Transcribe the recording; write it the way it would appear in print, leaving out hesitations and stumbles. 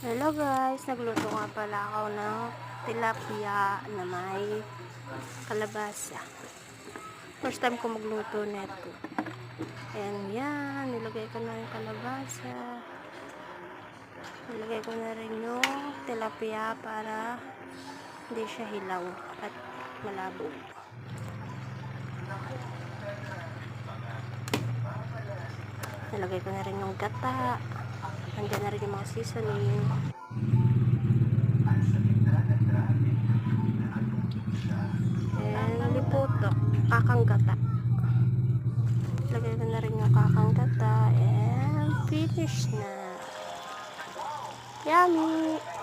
Hello guys, nagluto nga pala ako ng tilapia na may kalabasa. First time ko magluto nito. Ayan yan, nilagay ko na yung kalabasa. Nilagay ko na rin yung tilapia para hindi siya hilaw at malabo. Nilagay ko na rin yung gata. Nandiyan na rin yung mga seasoning. And liputo, kakang gata. Lagay ko na rin yung kakang gata. And finish na. Yummy!